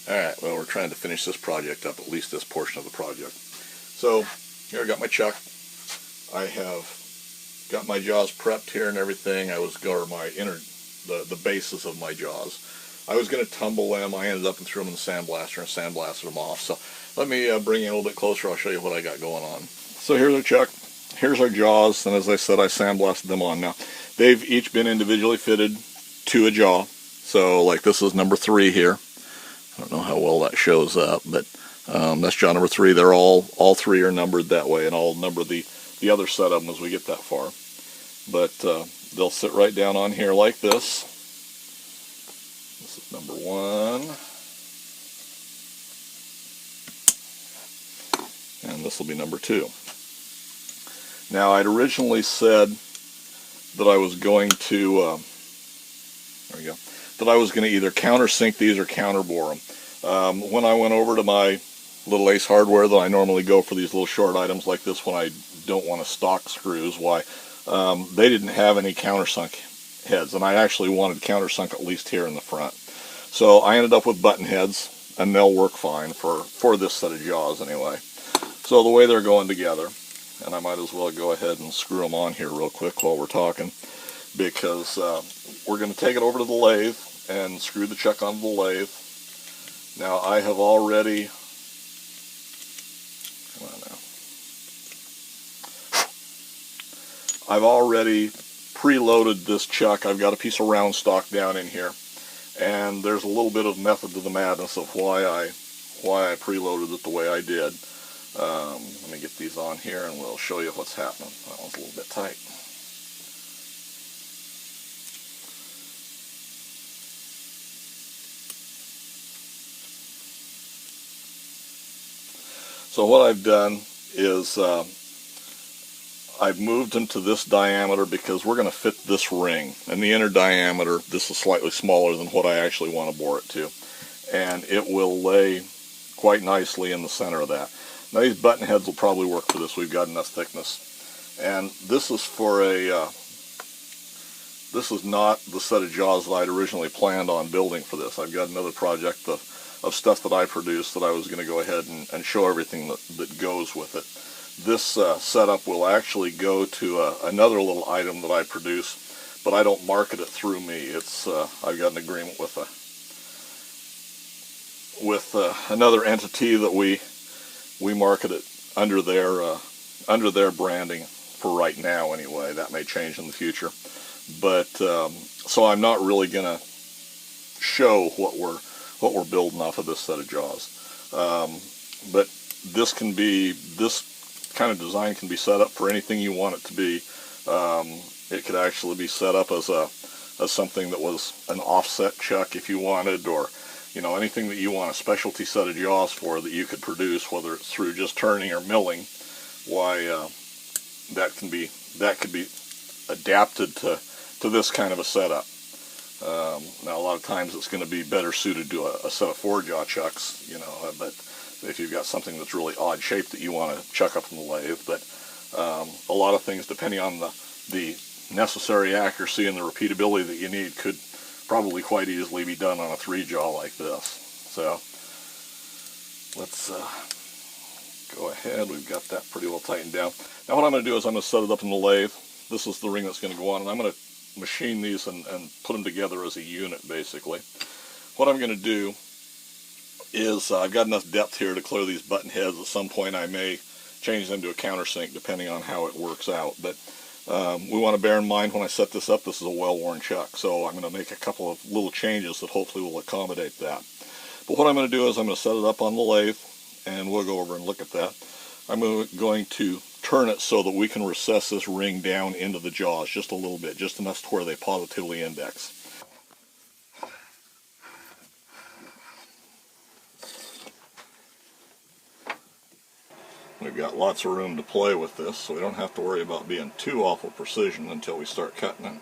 Alright, well, we're trying to finish this project up, at least this portion of the project. So, here I got my chuck. I have got my jaws prepped here and everything. I was going the bases of my jaws. I was going to tumble them. I ended up and threw them in the sandblaster and sandblasted them off. So let me bring you a little bit closer. I'll show you what I got going on. So here's our chuck. Here's our jaws, and as I said, I sandblasted them on. Now, they've each been individually fitted to a jaw. So like this is number 3 here. I don't know how well that shows up, but that's jaw number 3. They're all 3 are numbered that way, and I'll number the other set of them as we get that far. But they'll sit right down on here like this. This is number 1. And this will be number 2. Now, I'd originally said that I was going to, there we go, that I was going to either countersink these or counterbore them. When I went over to my little Ace Hardware that I normally go for these little short items like this when I don't want to stock screws, why, they didn't have any countersunk heads, and I actually wanted countersunk at least here in the front. So I ended up with button heads, and they'll work fine for this set of jaws anyway. So the way they're going together, and I might as well go ahead and screw them on here real quick while we're talking, because we're going to take it over to the lathe and screw the chuck onto the lathe. Now I have already, come on now, I've already preloaded this chuck. I've got a piece of round stock down in here, and there's a little bit of method to the madness of why I preloaded it the way I did. Let me get these on here and we'll show you what's happening. That one's a little bit tight. So what I've done is I've moved them to this diameter because we're going to fit this ring. And the inner diameter, this is slightly smaller than what I actually want to bore it to. And it will lay quite nicely in the center of that. Now these button heads will probably work for this. We've got enough thickness. And this is for a, this is not the set of jaws that I'd originally planned on building for this. I've got another project of stuff that I produced that I was going to go ahead and show everything that goes with it. This setup will actually go to another little item that I produce, but I don't market it through me. It's I've got an agreement with another entity that we market it under their branding for right now anyway. That may change in the future, but so I'm not really going to show what we're building off of this set of jaws. But this kind of design can be set up for anything you want it to be. It could actually be set up as something that was an offset chuck if you wanted, or anything that you want a specialty set of jaws for that you could produce, whether it's through just turning or milling. Why that could be adapted to this kind of a setup. Now a lot of times it's going to be better suited to a set of 4-jaw chucks, but if you've got something that's really odd shaped that you want to chuck up in the lathe. But a lot of things, depending on the necessary accuracy and the repeatability that you need, could probably quite easily be done on a 3-jaw like this. So let's go ahead. We've got that pretty well tightened down. Now what I'm going to do is I'm going to set it up in the lathe. This is the ring that's going to go on, and I'm going to machine these and put them together as a unit, basically. What I'm going to do is I've got enough depth here to clear these button heads. At some point I may change them to a countersink depending on how it works out. But we want to bear in mind when I set this up, this is a well-worn chuck. So I'm going to make a couple of little changes that hopefully will accommodate that. But what I'm going to do is I'm going to set it up on the lathe, and we'll go over and look at that. I'm going to turn it so that we can recess this ring down into the jaws just a little bit, just enough to where they positively index. We've got lots of room to play with this, so we don't have to worry about being too awful precision until we start cutting it.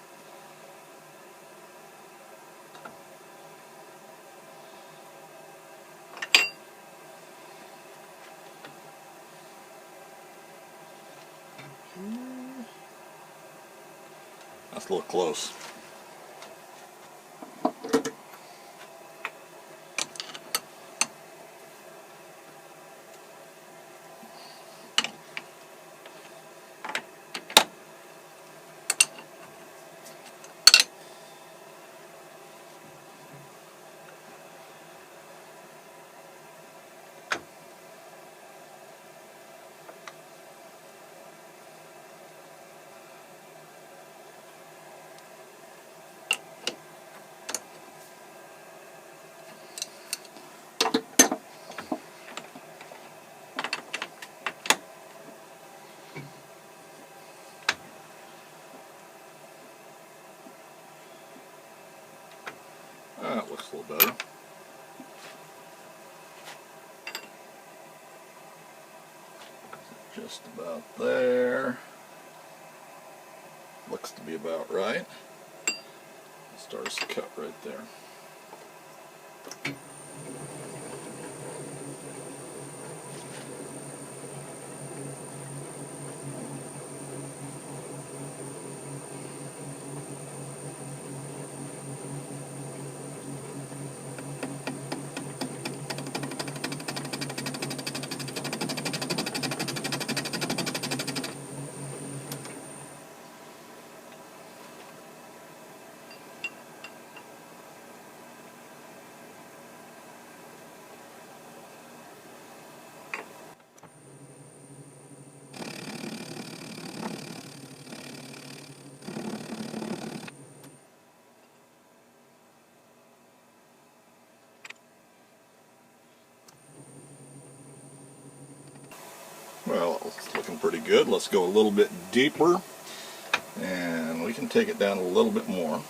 That's a little close. a little better. Just about there. Looks to be about right. Starts to cut right there. Well, it's looking pretty good. Let's go a little bit deeper, and we can take it down a little bit more.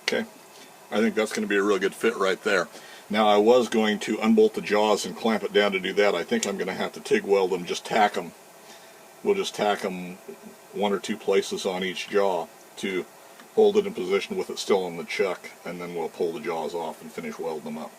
Okay, I think that's going to be a real good fit right there. Now I was going to unbolt the jaws and clamp it down to do that. I think I'm going to have to TIG weld them, just tack them. We'll just tack them 1 or 2 places on each jaw to hold it in position with it still in the chuck, and then we'll pull the jaws off and finish welding them up.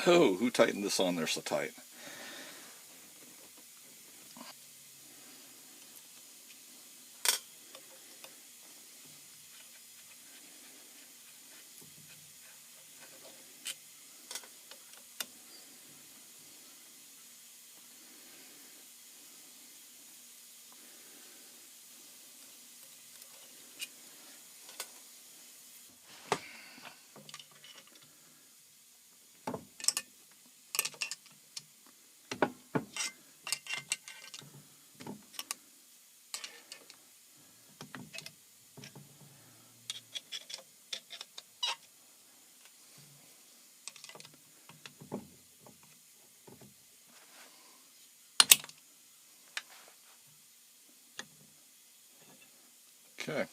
Oh, who tightened this on there so tight? Okay.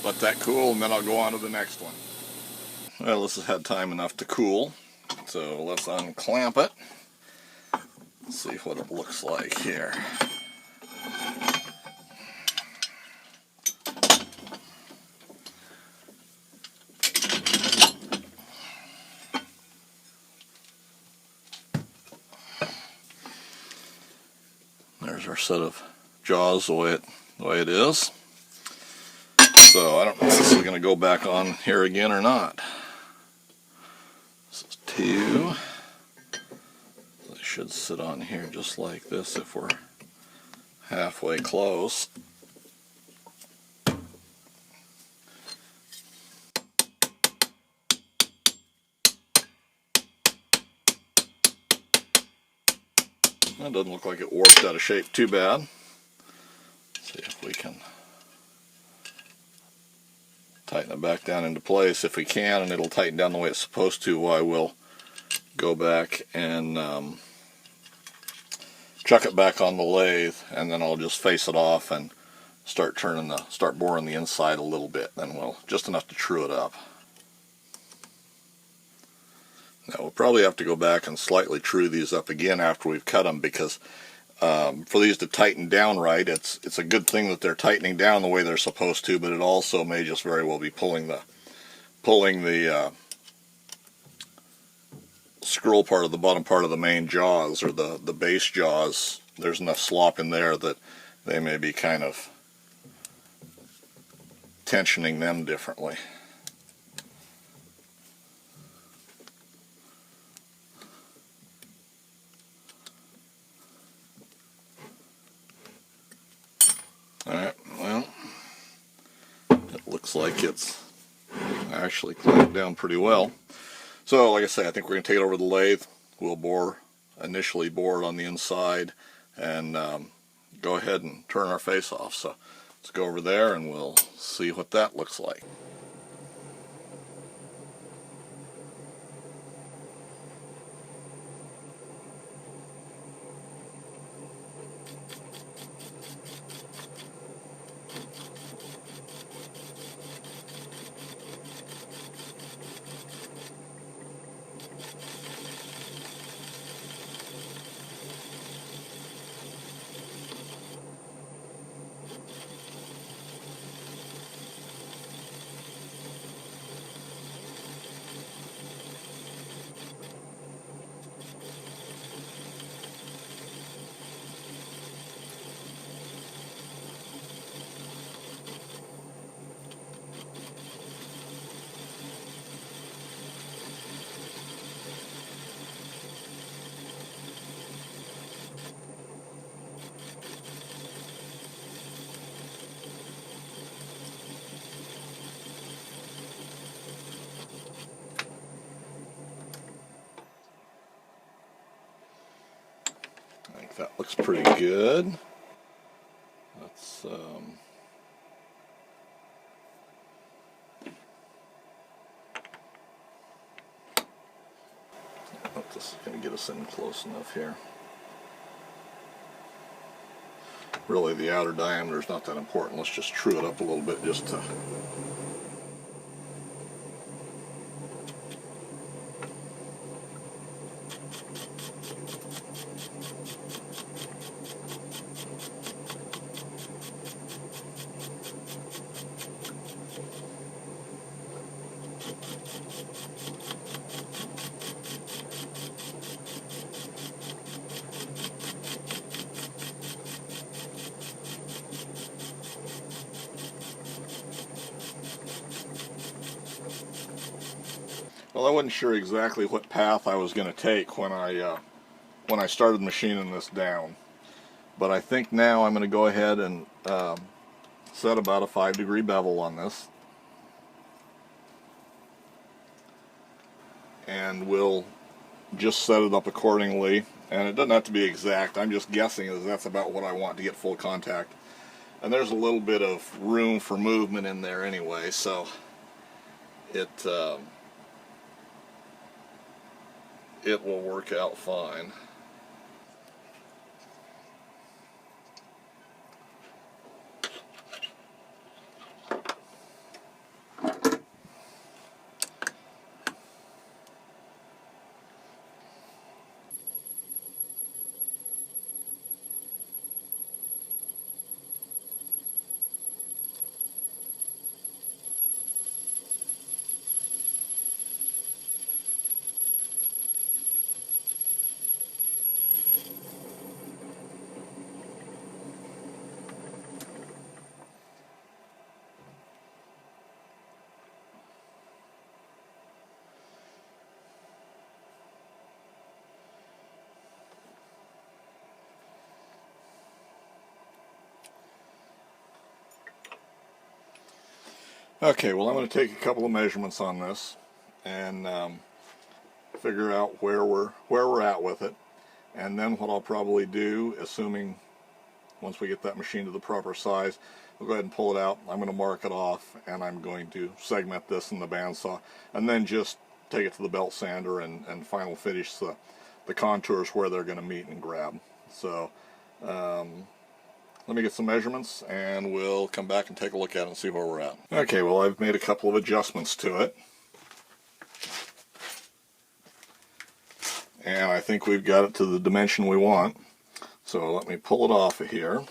let that cool, and then I'll go on to the next one. Well, this has had time enough to cool, so let's unclamp it. See what it looks like here. There's our set of jaws the way it is. So I don't know if this is going to go back on here again or not. This is 2. They should sit on here just like this if we're halfway close. That doesn't look like it warped out of shape too bad. Let's see if we can tighten it back down into place. If we can, and it'll tighten down the way it's supposed to, I will go back and chuck it back on the lathe, and then I'll just face it off and start boring the inside a little bit. Then we'll just enough to true it up. Now we'll probably have to go back and slightly true these up again after we've cut them, because for these to tighten down right, it's a good thing that they're tightening down the way they're supposed to, but it also may just very well be pulling the scroll part of the bottom part of the main jaws, or the base jaws. There's enough slop in there that they may be kind of tensioning them differently. Alright, well, it looks like it's actually clamped down pretty well. So, like I say, I think we're going to take it over to the lathe. We'll initially bore it on the inside, and go ahead and turn our face off. So, let's go over there and we'll see what that looks like. I think that looks pretty good. Let's hope this is going to get us in close enough here. Really, the outer diameter is not that important. Let's just true it up a little bit just to... Well, I wasn't sure exactly what path I was going to take when I started machining this down, but I think now I'm going to go ahead and set about a 5-degree bevel on this, and we'll just set it up accordingly. And it doesn't have to be exact. I'm just guessing as that's about what I want to get full contact. And there's a little bit of room for movement in there anyway, so it will work out fine. Okay, well I'm going to take a couple of measurements on this and figure out where we're at with it, and then what I'll probably do, assuming once we get that machine to the proper size, we'll go ahead and pull it out. I'm going to mark it off, and I'm going to segment this in the bandsaw, and then just take it to the belt sander and final finish the contours where they're going to meet and grab. So let me get some measurements and we'll come back and take a look at it and see where we're at. Okay, well I've made a couple of adjustments to it, and I think we've got it to the dimension we want. So let me pull it off of here.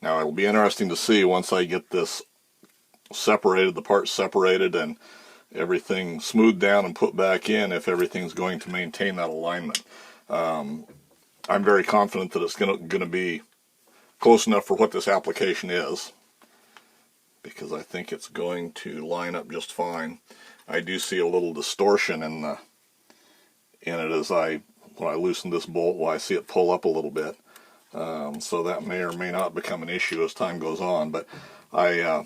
Now it'll be interesting to see once I get this separated, the parts separated and everything smoothed down and put back in, if everything's going to maintain that alignment. I'm very confident that it's going to be close enough for what this application is, because I think it's going to line up just fine. I do see a little distortion in it as when I loosen this bolt, I see it pull up a little bit. So that may or may not become an issue as time goes on, but I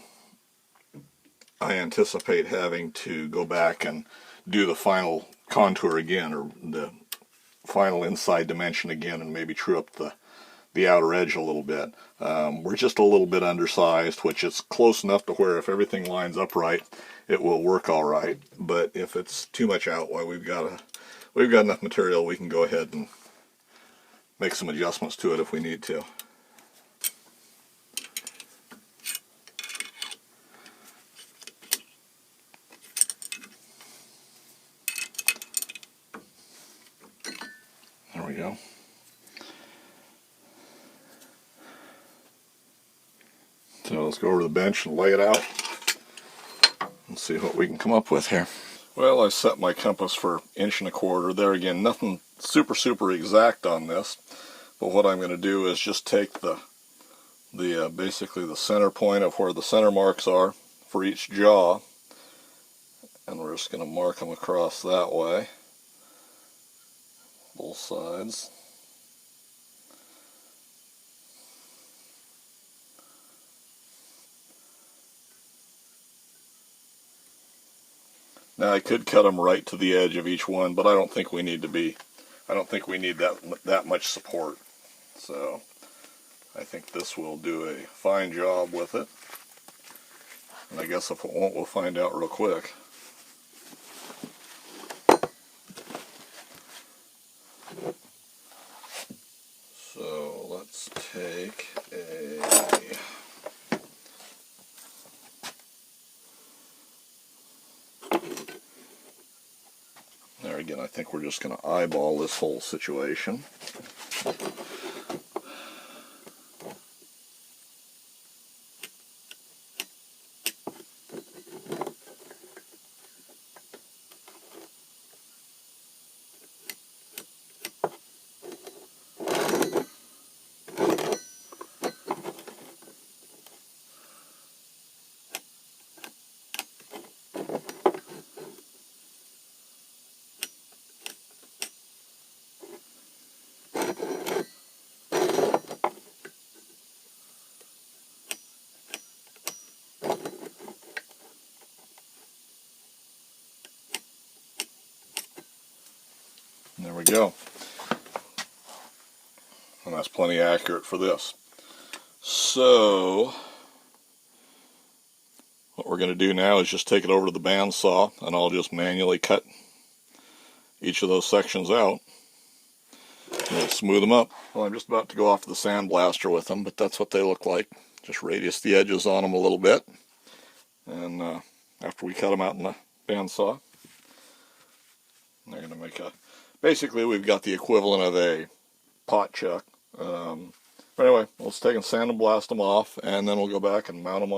anticipate having to go back and do the final contour again, or the final inside dimension again, and maybe true up the outer edge a little bit. We're just a little bit undersized, which is close enough to where if everything lines up right, it will work all right. But if it's too much out, we've got enough material, we can go ahead and make some adjustments to it if we need to. There we go. So let's go over to the bench and lay it out and see what we can come up with here. Well, I set my compass for 1.25 inches. There again, nothing super exact on this, but what I'm going to do is just take the basically the center point of where the center marks are for each jaw, and we're just going to mark them across that way, both sides. Now I could cut them right to the edge of each one, but I don't think we need that much support. So I think this will do a fine job with it. And I guess if it won't, we'll find out real quick. So let's take there again, I think we're just going to eyeball this whole situation. There we go. And that's plenty accurate for this. So what we're going to do now is just take it over to the bandsaw, and I'll just manually cut each of those sections out. We'll smooth them up. Well, I'm just about to go off the sandblaster with them, but that's what they look like. Just radius the edges on them a little bit. And after we cut them out in the bandsaw, they're going to make basically we've got the equivalent of a pot chuck. But anyway, let's take and sandblast them off, and then we'll go back and mount them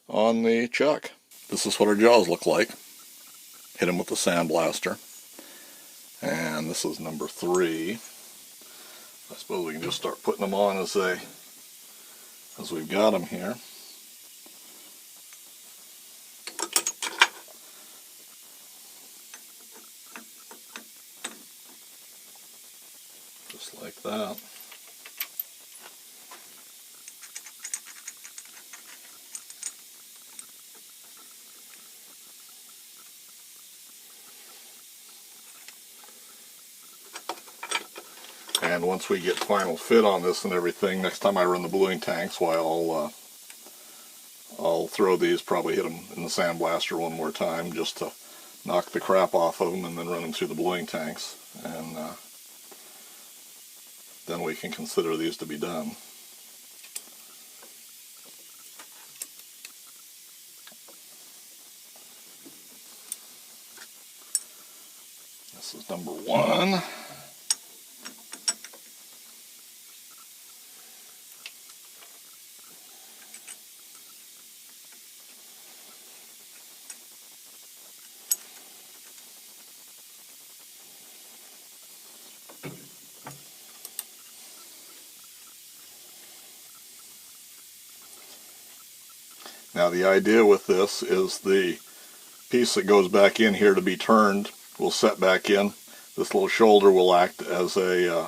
on the chuck. This is what our jaws look like. Hit them with the sandblaster. And this is number 3. I suppose we can just start putting them on as we've got them here. Just like that. And once we get final fit on this and everything, next time I run the bluing tanks, why I'll throw these, probably hit them in the sandblaster one more time just to knock the crap off of them, and then run them through the bluing tanks, and then we can consider these to be done. This is number 1. Now the idea with this is the piece that goes back in here to be turned will set back in. This little shoulder will act as a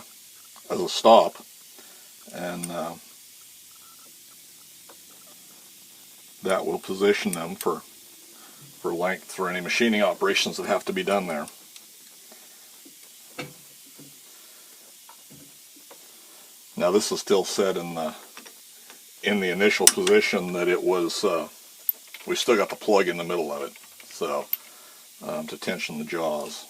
stop, and that will position them for length for any machining operations that have to be done there. Now this is still set in the initial position that it was. We still got the plug in the middle of it, so to tension the jaws.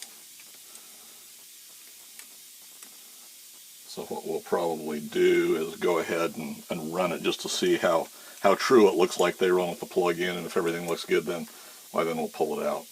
So what we'll probably do is go ahead and run it just to see how true it looks like they run with the plug in, and if everything looks good, then we'll pull it out.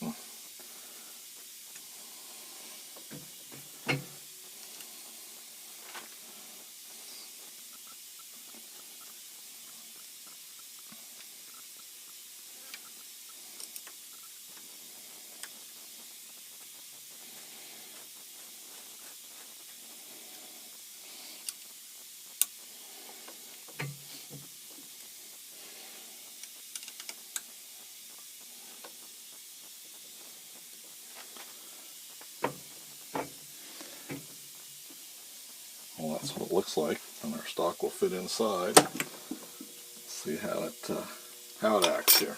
Well, that's what it looks like, and our stock will fit inside. Let's see how it acts here.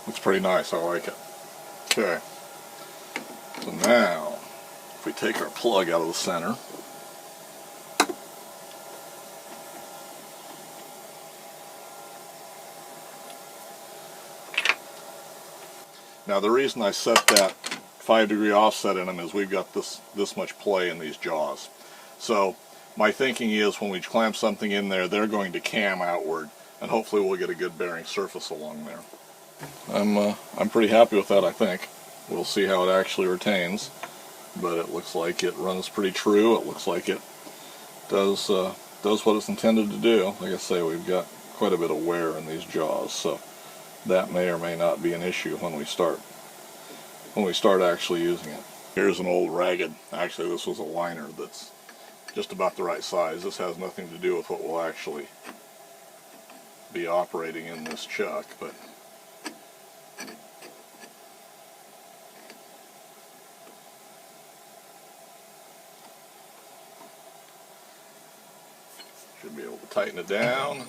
Looks pretty nice. I like it. Okay. So now, if we take our plug out of the center, now the reason I set that 5-degree offset in them is we've got this much play in these jaws. So my thinking is when we clamp something in there, they're going to cam outward, and hopefully we'll get a good bearing surface along there. I'm pretty happy with that, I think. We'll see how it actually retains, but it looks like it runs pretty true. It looks like it does what it's intended to do. Like I say, we've got quite a bit of wear in these jaws, so that may or may not be an issue when we start actually using it. Here's an old ragged, actually this was a liner that's just about the right size. This has nothing to do with what will actually be operating in this chuck, but should be able to tighten it down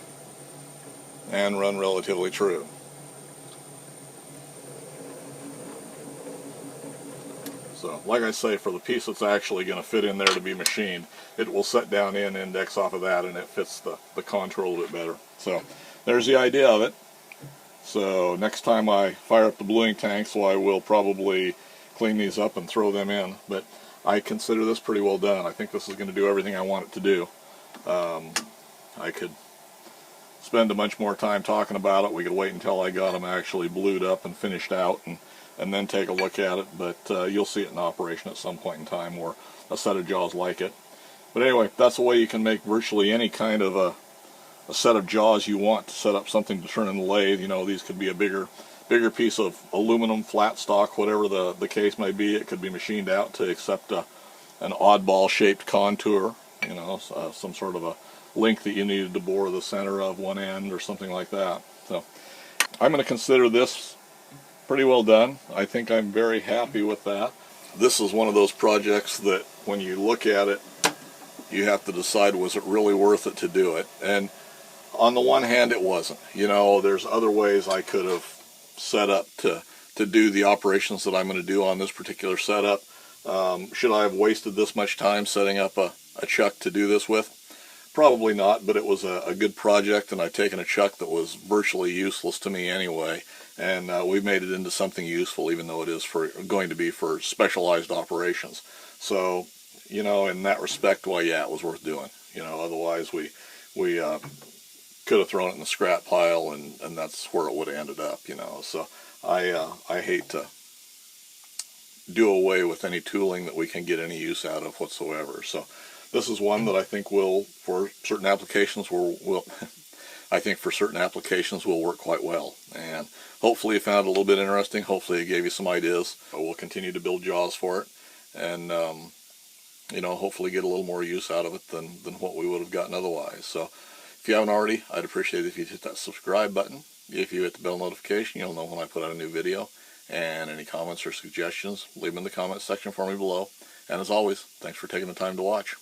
and run relatively true. So, like I say, for the piece that's actually going to fit in there to be machined, it will set down in, index off of that, and it fits the contour a little bit better. So, there's the idea of it. So, next time I fire up the bluing tanks, I will probably clean these up and throw them in. But I consider this pretty well done. I think this is going to do everything I want it to do. I could spend a bunch more time talking about it. We could wait until I got them actually blued up and finished out, and then take a look at it, but you'll see it in operation at some point in time, or a set of jaws like it. But anyway, that's a way you can make virtually any kind of set of jaws you want to set up something to turn in the lathe. You know, these could be a bigger piece of aluminum, flat stock, whatever the case may be. It could be machined out to accept an oddball shaped contour, you know, some sort of a link that you needed to bore the center of one end or something like that. So I'm going to consider this pretty well done. I think I'm very happy with that. This is one of those projects that when you look at it, you have to decide, was it really worth it to do it? And on the one hand, it wasn't. You know, there's other ways I could have set up to do the operations that I'm going to do on this particular setup. Should I have wasted this much time setting up a chuck to do this with? Probably not, but it was a good project, and I've taken a chuck that was virtually useless to me anyway, and we've made it into something useful, even though it is going to be for specialized operations. So, you know, in that respect, well, yeah, it was worth doing. You know, otherwise we could have thrown it in the scrap pile, and that's where it would have ended up, you know. So I hate to do away with any tooling that we can get any use out of whatsoever. So this is one that I think will, for certain applications, I think for certain applications will work quite well. And hopefully you found it a little bit interesting. Hopefully it gave you some ideas. We'll continue to build jaws for it, and you know, hopefully get a little more use out of it than what we would have gotten otherwise. So if you haven't already, I'd appreciate it if you hit that subscribe button. If you hit the bell notification, you'll know when I put out a new video. And any comments or suggestions, leave them in the comments section for me below. And as always, thanks for taking the time to watch.